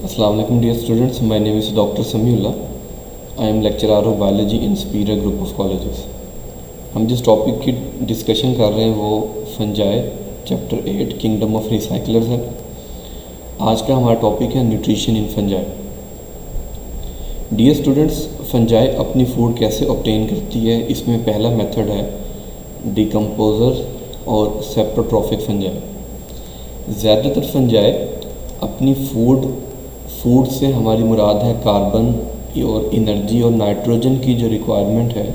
Assalamu alaikum dear students, my name is Dr. Samiullah. I am lecturer of biology in Superior Group of Colleges. हम जिस topic की discussion कर रहे हैं वो fungi chapter 8 kingdom of recyclers है। आज का हमारा टॉपिक है nutrition in fungi. Dear students, fungi अपनी फूड कैसे ऑब्टेन करती है, इसमें पहला मेथड है डिकम्पोजर और सेप्रोट्रॉफिक फंजाई। ज़्यादातर फंजाई अपनी फूड से हमारी मुराद है कार्बन और एनर्जी और नाइट्रोजन की जो रिक्वायरमेंट है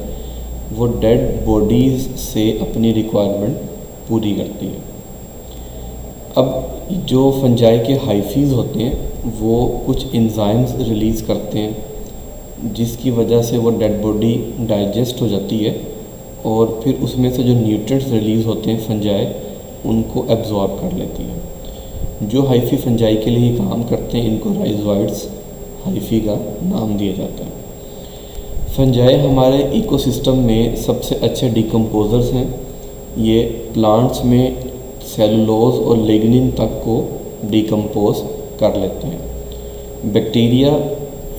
वो डेड बॉडीज़ से अपनी रिक्वायरमेंट पूरी करती है। अब जो फंजाई के हाइफीज़ होते हैं वो कुछ एंजाइम्स रिलीज़ करते हैं जिसकी वजह से वो डेड बॉडी डाइजेस्ट हो जाती है और फिर उसमें से जो न्यूट्रिएंट्स रिलीज़ होते हैं फंजाई उनको एब्जॉर्ब कर लेती है। जो हाइफी फंजाई के लिए काम करते हैं इनको राइजोइड्स हाइफी का नाम दिया जाता है। फंजाई हमारे इकोसिस्टम में सबसे अच्छे डिकम्पोजर्स हैं। ये प्लांट्स में सेलुलोज और लिग्निन तक को डिकम्पोज कर लेते हैं। बैक्टीरिया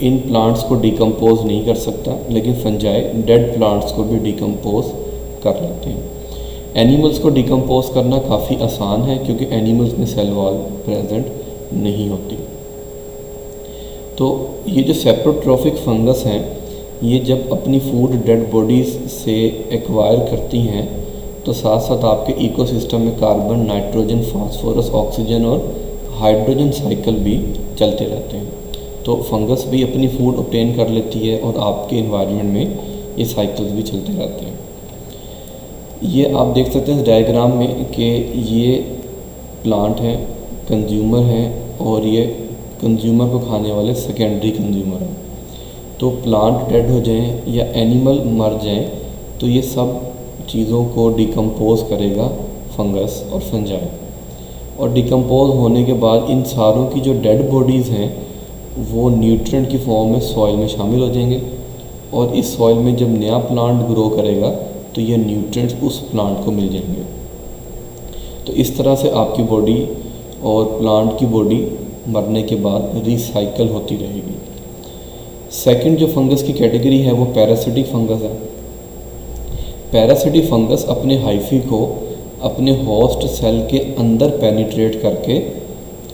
इन प्लांट्स को डिकम्पोज नहीं कर सकता, लेकिन फंजाई डेड प्लांट्स को भी डिकम्पोज कर लेते हैं। एनिमल्स को डिकम्पोज करना काफ़ी आसान है क्योंकि एनिमल्स में सेल वॉल प्रेजेंट नहीं होती। तो ये जो सेप्रोट्रॉफिक फंगस हैं ये जब अपनी फूड डेड बॉडीज़ से एक्वायर करती हैं तो साथ साथ आपके इकोसिस्टम में कार्बन, नाइट्रोजन, फास्फोरस, ऑक्सीजन और हाइड्रोजन साइकिल भी चलते रहते हैं। तो फंगस भी अपनी फूड ऑब्टेन कर लेती है और आपके इन्वायरमेंट में ये साइकिल्स भी चलते रहते हैं। ये आप देख सकते हैं इस डायग्राम में कि ये प्लांट है, कंज्यूमर है और ये कंज्यूमर को खाने वाले सेकेंडरी कंज्यूमर हैं। तो प्लांट डेड हो जाएं या एनिमल मर जाएं तो ये सब चीज़ों को डिकम्पोज करेगा फंगस और फंजाई। और डिकम्पोज होने के बाद इन सारों की जो डेड बॉडीज़ हैं वो न्यूट्रिएंट की फॉर्म में सॉइल में शामिल हो जाएंगे और इस सॉइल में जब नया प्लांट ग्रो करेगा तो ये न्यूट्रिएंट्स उस प्लांट को मिल जाएंगे। तो इस तरह से आपकी बॉडी और प्लांट की बॉडी मरने के बाद रिसाइकल होती रहेगी। सेकंड जो फंगस की कैटेगरी है वो पैरासिटिक फंगस है। पैरासिटिक फंगस अपने हाइफी को अपने होस्ट सेल के अंदर पेनिट्रेट करके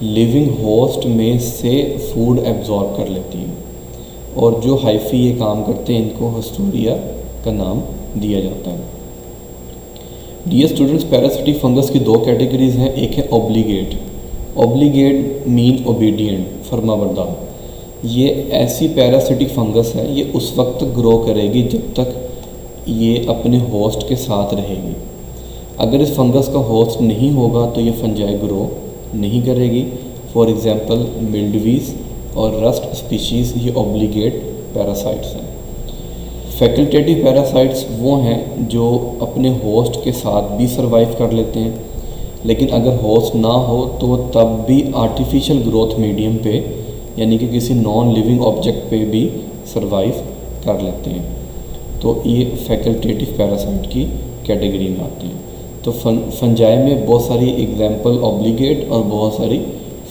लिविंग होस्ट में से फूड एब्जॉर्ब कर लेती है और जो हाइफी ये काम करते हैं इनको हिस्टोरिया का नाम दिया जाता है। डियर स्टूडेंट्स, पैरासिटिक फंगस की दो कैटेगरीज हैं। एक है ऑब्लिगेट। ऑब्लिगेट मीन ओबीडियंट, फर्माबरदार। ये ऐसी पैरासिटिक फंगस है, ये उस वक्त ग्रो करेगी जब तक ये अपने होस्ट के साथ रहेगी। अगर इस फंगस का होस्ट नहीं होगा तो ये फंजाई ग्रो नहीं करेगी। फॉर एग्जांपल मिल्डवीज और रस्ट स्पीशीज़ ये ऑब्लिगेट पैरासाइट्स हैं। फैकल्टेटिव पैरासाइट्स वो हैं जो अपने होस्ट के साथ भी सर्वाइव कर लेते हैं, लेकिन अगर होस्ट ना हो तो तब भी आर्टिफिशियल ग्रोथ मीडियम पे यानी कि किसी नॉन लिविंग ऑब्जेक्ट पे भी सर्वाइव कर लेते हैं। तो ये फैकल्टेटिव पैरासाइट की कैटेगरी में आते हैं। तो फंजाई में बहुत सारी एग्जांपल ऑब्लिगेट और बहुत सारी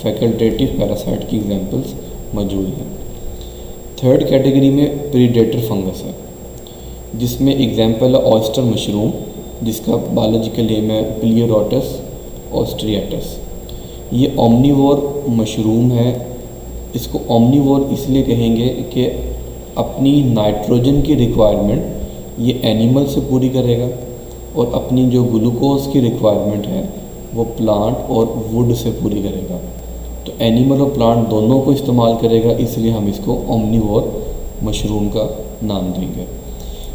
फैकल्टेटिव पैरासाइट की एग्जांपल्स मौजूद हैं। थर्ड कैटेगरी में प्रीडेटर फंगस है जिसमें एग्जांपल है ऑयस्टर मशरूम, जिसका बायोलॉजिकल नेम है प्लियोरोटस ऑस्ट्रिएटस। ये ओमनीवोर मशरूम है। इसको ओमनीवोर इसलिए कहेंगे कि अपनी नाइट्रोजन की रिक्वायरमेंट ये एनिमल से पूरी करेगा और अपनी जो ग्लूकोज की रिक्वायरमेंट है वो प्लांट और वुड से पूरी करेगा। तो एनिमल और प्लांट दोनों को इस्तेमाल करेगा, इसलिए हम इसको ओमनीवोर मशरूम का नाम देंगे।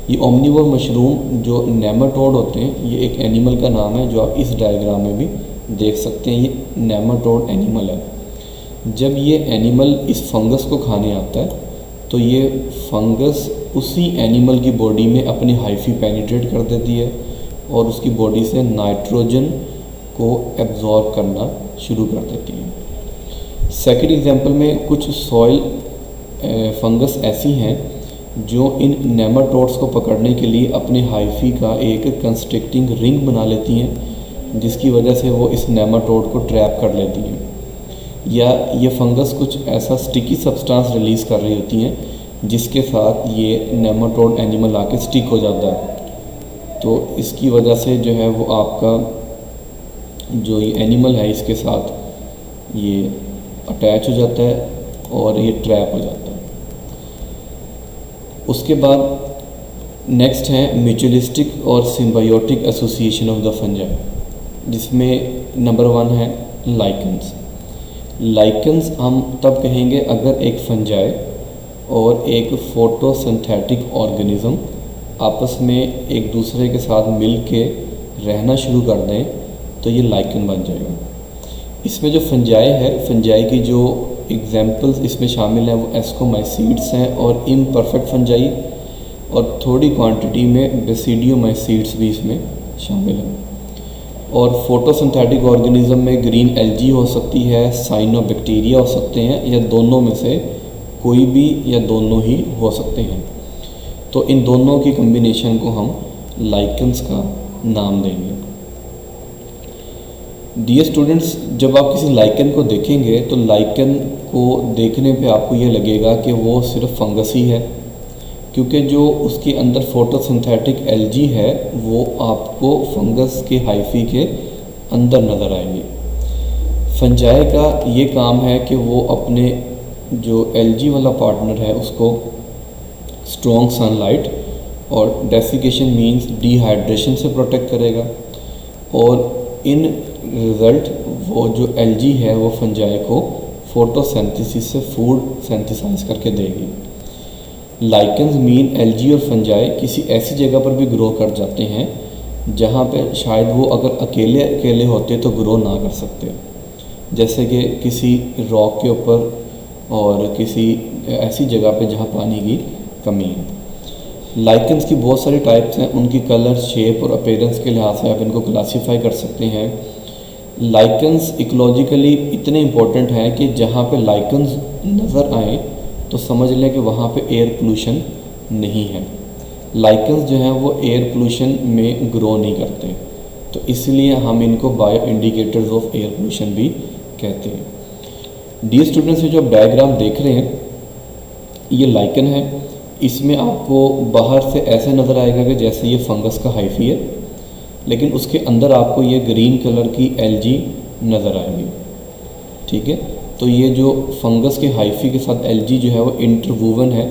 ये ओमनीवोर मशरूम जो नेमाटोड होते हैं, ये एक एनिमल का नाम है जो आप इस डायग्राम में भी देख सकते हैं। ये नेमाटोड एनिमल है। जब ये एनिमल इस फंगस को खाने आता है तो ये फंगस उसी एनिमल की बॉडी में अपनी हाइफी पेनिट्रेट कर देती है और उसकी बॉडी से नाइट्रोजन को एब्जॉर्ब करना शुरू कर देती है। सेकंड एग्जांपल में कुछ सॉइल फंगस ऐसी हैं जो इन नेमाटोड्स को पकड़ने के लिए अपने हाइफी का एक कंस्ट्रिक्टिंग रिंग बना लेती हैं जिसकी वजह से वो इस नेमाटोड को ट्रैप कर लेती हैं। या ये फंगस कुछ ऐसा स्टिकी सब्सटेंस रिलीज़ कर रही होती हैं जिसके साथ ये नेमाटोड एनिमल आके स्टिक हो जाता है। तो इसकी वजह से जो है वो आपका जो ये एनिमल है इसके साथ ये अटैच हो जाता है और ये ट्रैप हो जाता है। उसके बाद नेक्स्ट है म्यूचुअलिस्टिक और symbiotic association of the fungi, जिसमें नंबर 1 है लाइकन्स। लाइकन्स हम तब कहेंगे अगर एक फंजाई और एक फोटोसिंथेटिक ऑर्गेनिज्म आपस में एक दूसरे के साथ मिल के रहना शुरू कर दें तो ये लाइकन बन जाएगा। इसमें जो फंजाई है, फंजाई की जो एग्जाम्पल्स इसमें शामिल हैं वो एस्कोमाइसीड्स हैं और इम्परफेक्ट फंजाई, और थोड़ी क्वांटिटी में बेसिडियोमाइसीड्स भी इसमें शामिल हैं। और फोटोसिंथेटिक ऑर्गेनिज्म में ग्रीन एल्गी हो सकती है, साइनोबैक्टीरिया हो सकते हैं, या दोनों में से कोई भी या दोनों ही हो सकते हैं। तो इन दोनों की कम्बिनेशन को हम लाइकन्स का नाम देंगे। डियर स्टूडेंट्स, जब आप किसी लाइकन को देखेंगे तो लाइकन को देखने पे आपको ये लगेगा कि वो सिर्फ फंगस ही है, क्योंकि जो उसके अंदर फोटोसिंथेटिक एल्गी है वो आपको फंगस के हाइफी के अंदर नज़र आएगी। फंजाई का ये काम है कि वो अपने जो एल्गी वाला पार्टनर है उसको स्ट्रॉन्ग सनलाइट और डेसिकेशन मींस डिहाइड्रेशन से प्रोटेक्ट करेगा, और इन रिज़ल्ट वो जो एल्गी है वो फंजाई को फोटोसिंथेसिस से फूड सिंथेसाइज करके देगी। लाइकन्स मीन एल्गी और फंजाई किसी ऐसी जगह पर भी ग्रो कर जाते हैं जहाँ पे शायद वो अगर अकेले अकेले होते तो ग्रो ना कर सकते, जैसे कि किसी रॉक के ऊपर और किसी ऐसी जगह पे जहाँ पानी की कमी है। लाइकन्स की बहुत सारी टाइप्स हैं, उनकी कलर, शेप और अपीयरेंस के लिहाज से आप इनको क्लासीफाई कर सकते हैं। लाइकन्स इकोलॉजिकली इतने इम्पोर्टेंट हैं कि जहाँ पे लाइकन्स नज़र आए तो समझ लें कि वहाँ पे एयर पोल्यूशन नहीं है। लाइकन्स जो हैं वो एयर पोल्यूशन में ग्रो नहीं करते, तो इसलिए हम इनको bio indicators of air pollution भी कहते हैं। डियर स्टूडेंट्स, जो डायग्राम देख रहे हैं ये लाइकन है। इसमें आपको बाहर से ऐसे नज़र आएगा कि जैसे ये फंगस का हाइफी है, लेकिन उसके अंदर आपको ये ग्रीन कलर की एल्गी नज़र आएगी। ठीक है, तो ये जो फंगस के हाइफी के साथ एल्गी जो है वो इंटरवूवन है,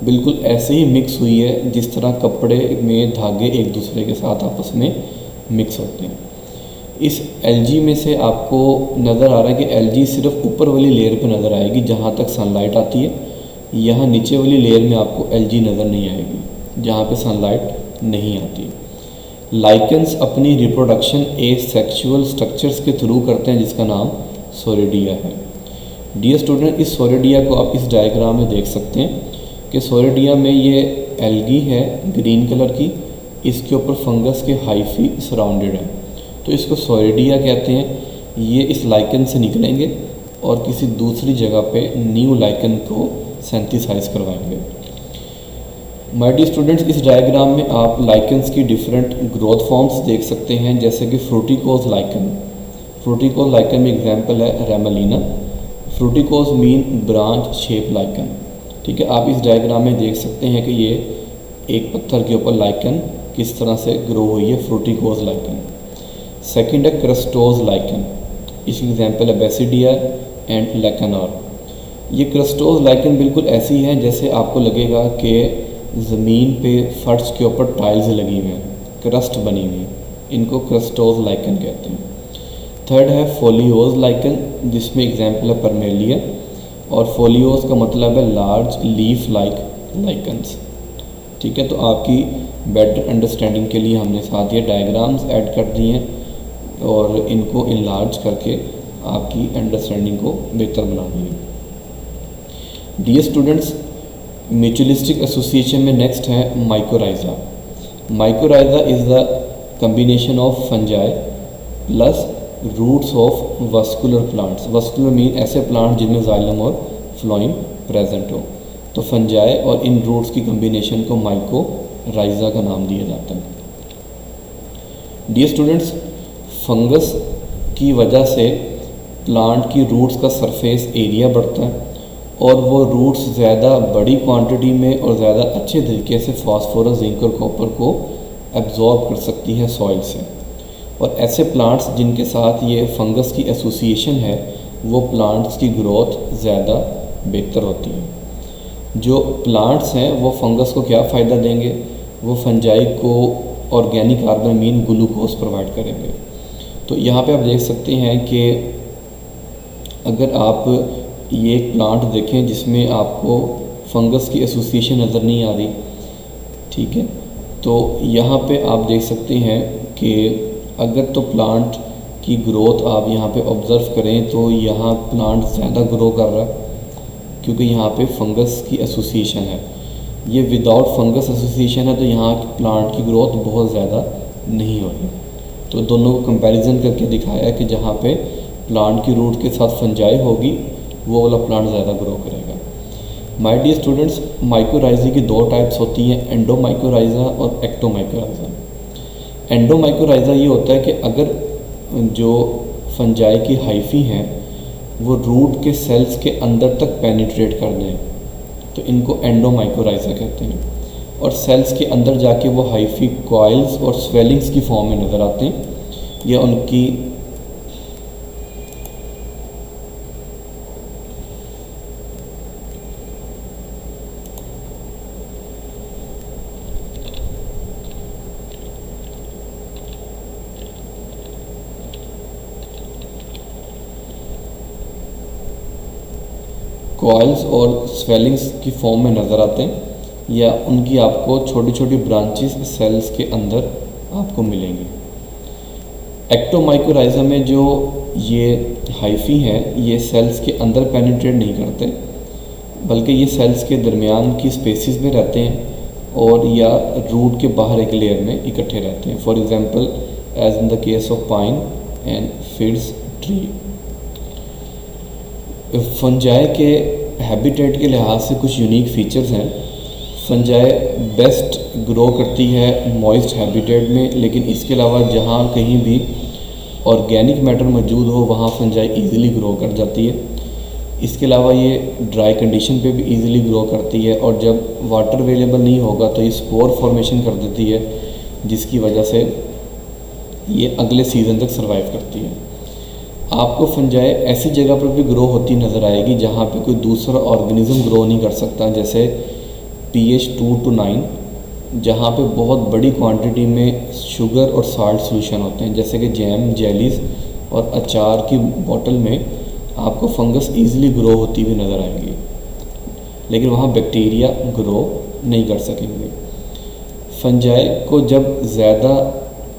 बिल्कुल ऐसे ही मिक्स हुई है जिस तरह कपड़े में धागे एक दूसरे के साथ आपस में मिक्स होते हैं। इस एल्गी में से आपको नज़र आ रहा है कि एल्गी सिर्फ ऊपर वाली लेयर पे नज़र आएगी जहाँ तक सनलाइट आती है, यहाँ नीचे वाली लेयर में आपको एल्गी नज़र नहीं आएगी जहाँ पे सनलाइट नहीं आती। लाइकन्स अपनी रिप्रोडक्शन एसेक्सुअल स्ट्रक्चर्स के थ्रू करते हैं जिसका नाम सोरिडिया है। डियर स्टूडेंट, इस सोरिडिया को आप इस डायग्राम में देख सकते हैं कि सोरिडिया में ये एल्गी है ग्रीन कलर की, इसके ऊपर फंगस के हाइफी सराउंडेड है, तो इसको सोरिडिया कहते हैं। ये इस लाइकन से निकलेंगे और किसी दूसरी जगह पे न्यू लाइकन को सिंथेसाइज करवाएंगे। माय डियर स्टूडेंट्स, इस डायग्राम में आप लाइकन्स की डिफरेंट ग्रोथ फॉर्म्स देख सकते हैं, जैसे कि फ्रूटिकोज लाइकन। फ्रूटिकोज लाइकन में एग्जांपल है ramalina. Fruticose mean branch shape lichen. ठीक है, आप इस डायग्राम में देख सकते हैं कि ये एक पत्थर के ऊपर लाइकन किस तरह से ग्रो हुई है, फ्रूटिकोज लाइकन। सेकंड है क्रस्टोज लाइकन, इसकी एग्जांपल है बेसिडिया एंड लेकेनार। ये क्रस्टोज लाइकन बिल्कुल ऐसी है जैसे आपको लगेगा कि ज़मीन पे फर्श के ऊपर टाइल्स लगी हुई हैं, क्रस्ट बनी हुई है, इनको क्रस्टोज लाइकन कहते हैं। थर्ड है फोलियोज लाइकन, जिसमें एग्जांपल है परमेलिया, और फोलियोज का मतलब है लार्ज लीफ लाइक लाइकन्स। ठीक है, तो आपकी बेटर अंडरस्टैंडिंग के लिए हमने साथ ये डायग्राम्स ऐड कर दिए हैं और इनको इनलार्ज करके आपकी अंडरस्टैंडिंग को बेहतर बना दिए। डियर स्टूडेंट्स, म्यूचुअलिस्टिक एसोसिएशन में नेक्स्ट है mycorrhiza. Mycorrhiza is the combination of fungi plus roots of vascular plants. Vascular mean ऐसे प्लांट जिनमें जाइलम और फ्लोएम प्रेजेंट हो, तो फंजाई और इन रूट्स की कम्बिनेशन को माइकोराइजा का नाम दिया जाता है। डियर स्टूडेंट्स, फंगस की वजह से प्लांट की रूट्स का सरफेस एरिया बढ़ता है और वो रूट्स ज़्यादा बड़ी क्वांटिटी में और ज़्यादा अच्छे तरीके से फास्फोरस, जिंक और कॉपर को एब्जॉर्ब कर सकती है सॉइल से। और ऐसे प्लांट्स जिनके साथ ये फंगस की एसोसिएशन है वो प्लांट्स की ग्रोथ ज़्यादा बेहतर होती है। जो प्लांट्स हैं वो फंगस को क्या फ़ायदा देंगे, वो फंजाई को ऑर्गेनिक कार्बामीन ग्लूकोज प्रोवाइड करेंगे। तो यहाँ पे आप देख सकते हैं कि अगर आप ये एक प्लांट देखें जिसमें आपको फंगस की एसोसिएशन नज़र नहीं आ रही, ठीक है, तो यहाँ पे आप देख सकते हैं कि अगर तो प्लांट की ग्रोथ आप यहाँ पे ऑब्ज़र्व करें तो यहाँ प्लांट ज़्यादा ग्रो कर रहा है क्योंकि यहाँ पे फंगस की एसोसिएशन है। ये विदाउट फंगस एसोसिएशन है तो यहाँ प्लांट की ग्रोथ बहुत ज़्यादा नहीं हो रही। तो दोनों को कंपैरिजन करके दिखाया कि जहाँ पे प्लांट की रूट के साथ फंजाई होगी वो वाला प्लांट ज़्यादा ग्रो करेगा। माय डियर स्टूडेंट्स, माइकोराइज़ा की दो टाइप्स होती हैं, एंडोमाइकोराइज़ा और एक्टोमाइकोराइज़ा। एंडोमाइकोराइज़ा ये होता है कि अगर जो फंजाई की हाइफी हैं वो रूट के सेल्स के अंदर तक पेनिट्रेट कर दें तो इनको एंडोमाइकोराइज़ा कहते हैं। और सेल्स के अंदर जाके वो हाइफी कॉइल्स और स्वेलिंग्स की फॉर्म में नज़र आते हैं या उनकी कॉइल्स और स्वेलिंग्स की फॉर्म में नज़र आते हैं या उनकी आपको छोटी छोटी ब्रांचेस सेल्स के अंदर आपको मिलेंगी। एक्टोमाइकोराइज़ा में जो ये हाइफी हैं ये सेल्स के अंदर पेनिट्रेट नहीं करते बल्कि ये सेल्स के दरमियान की स्पेसिस में रहते हैं और या रूट के बाहर एक लेयर में इकट्ठे रहते हैं। For example as in the case of pine and firs tree. फंजाई के हैबिटेट के लिहाज से कुछ यूनिक फीचर्स हैं। फंजाई बेस्ट ग्रो करती है मॉइस्ट हैबिटेट में, लेकिन इसके अलावा जहाँ कहीं भी ऑर्गेनिक मैटर मौजूद हो वहाँ फंजाई इजीली ग्रो कर जाती है। इसके अलावा ये ड्राई कंडीशन पे भी इजीली ग्रो करती है और जब वाटर अवेलेबल नहीं होगा तो ये स्पोर फॉर्मेशन कर देती है जिसकी वजह से ये अगले सीज़न तक सर्वाइव करती है। आपको फंजाई ऐसी जगह पर भी ग्रो होती नज़र आएगी जहाँ पे कोई दूसरा ऑर्गेनिज्म ग्रो नहीं कर सकता, जैसे pH 2 to 9 जहाँ पे बहुत बड़ी क्वांटिटी में शुगर और साल्ट सोल्यूशन होते हैं, जैसे कि जैम, जेलीज और अचार की बोतल में आपको फंगस ईज़िली ग्रो होती हुई नज़र आएगी, लेकिन वहाँ बैक्टीरिया ग्रो नहीं कर सकेंगे। फंजाई को जब ज़्यादा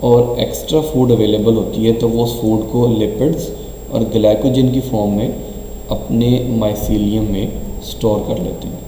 और एक्स्ट्रा फूड अवेलेबल होती है तो वो उस फूड को लिपिड्स और ग्लाइकोजन की फॉर्म में अपने माइसीलियम में स्टोर कर लेते हैं।